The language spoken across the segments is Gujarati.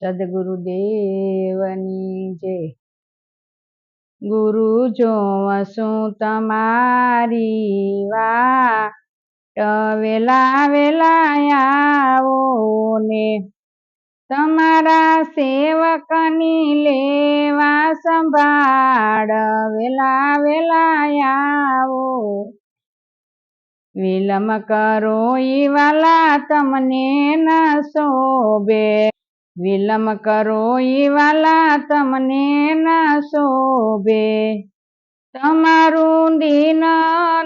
સદગુરુદેવની જય। ગુરુ જોવશું તમારી વાટ, વેલા વેલા આવો ને તમારા સેવકની લેવા સંભાળ, વેલા વેલા આવો। વિલમ કરો ઈ વાલા તમને ન શોભે, વિલમ કરો ઈ વાલા તમને ન શોભે। તમારું દીન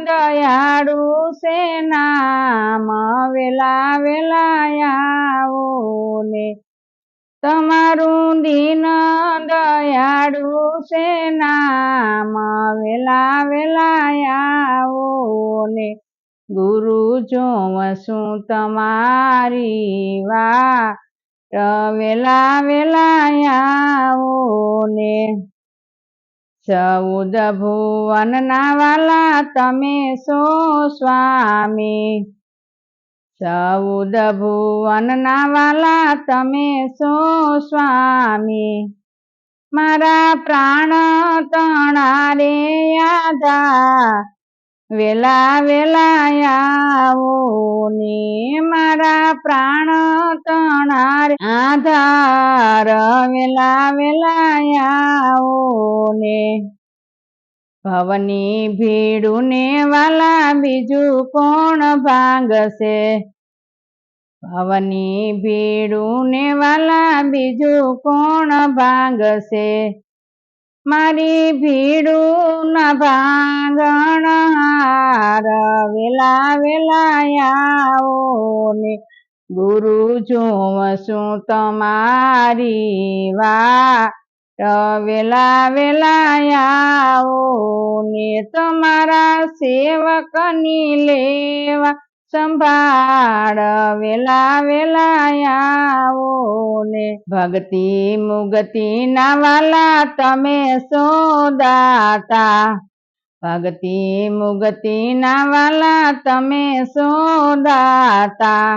દયાળુ છે નામ, વેલા વેલા આવો ને તમારું દીન દયાળુ છે નામ, વેલા વેલા આવો ને। ગુરુ જોવશું તમારી વાટ, વેલા વેલા આવો ને। 14 ભુવનના વાલા તમે સો સ્વામી, 14 ભુવનના વાલા તમે સો સ્વામી। મારા પ્રાણ તણા રે આધાર, વેલા વેલા આવો ને મારા પ્રાણ તણા રે આધાર, વેલા વેલા આવો ને। ભવની ભીડું ને વાલા બીજું કોણ ભાંગશે, ભવની ભીડું ને વાલા બીજું કોણ ભાંગશે। મારી ભીડું ન ભાંગણહાર, વેલા વેલા આવો ને। ગુરુ જોવશું તમારી વાટ, વેલા વેલા આવો ને તમારા સેવકની લેવા સંભાળ, વેલા વેલા આવો ને। ભક્તિ મુક્તિ ના વાલા તમે સો દાતા, ભક્તિ મુક્તિ ના વાલા તમે સો દાતા।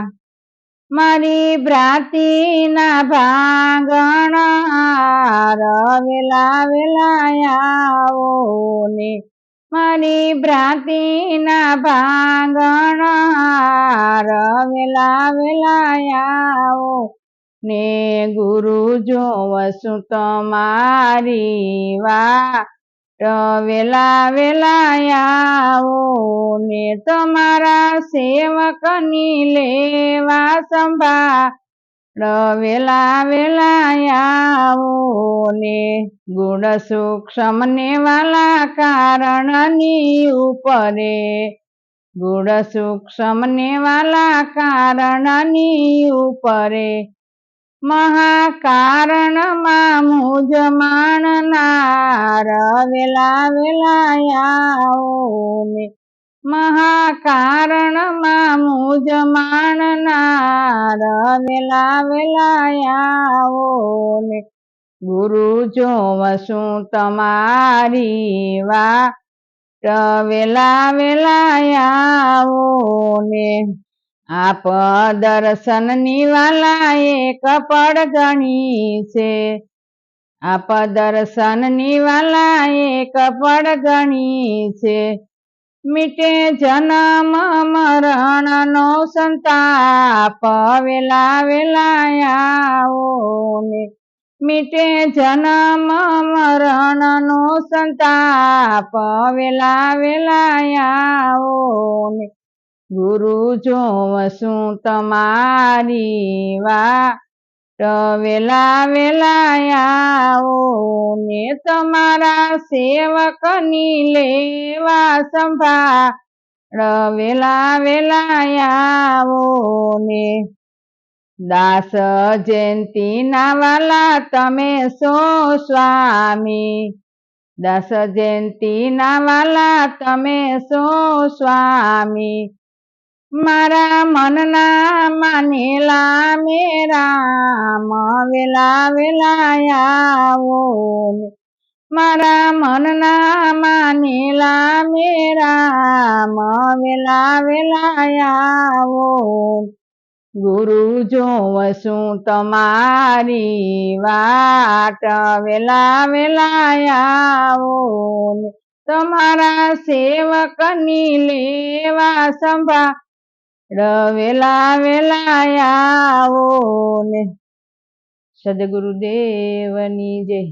મારી ભ્રાતિ ના ભાંગણહાર, વેલા વેલા આવો ને મારી ભ્રાતિ ના ભાંગણહાર, વેલા વેલા આવો ને। ગુરુ જોવશું તમારી વાટ, વેલા વેલા આવો ને તમારા સેવકની લેવા સંભાળ, વેલા વેલા આવો ને। ગુણ સૂક્ષ્મ ને વાલા કારણની ઉપરે, ગુણ સૂક્ષ્મ ને વાલા કારણની ઉપરે। મહાકારણમાં મુજ માણનાર, વેલા વેલા આવો ને મહાકારણમાં મુજ માણનાર, વેલા વેલા આવો ને। ગુરુ જોવશું તમારી વાટ, વેલા વેલા આવો ને। આપ દર્શનની વાલા એક પળ ગણી છે, આપ દર્શનની વાલા એક પળ ગણી છે। મીટે જન્મ મરણનો સંતાપ, વેલા વેલા આવો ને મીટે જન્મ મરણનો સંતાપ, વેલા વેલા આવો ને। ગુરુ જોવશું તમારી વાટ, વેલા વેલા આવો ને તમારા સેવકની લેવા સંભાળ, વેલા વેલા આવો ને। દાસ જયંતી ના વાલા તમે સો સ્વામી, દાસ જયંતી ના વાલા તમે સો સ્વામી। મારા મનના માનેલા મેરામ, વેલા વેલા આવો ને મારા મનના માનેલા મેરામ, વેલા વેલા આવો। ગુરુ જોવશું તમારી વાટ, વેલા વેલા આવો ને તમારા સેવકની લેવા સંભાળ, વેલા વેલા આવો ને. સદગુરુદેવની જય.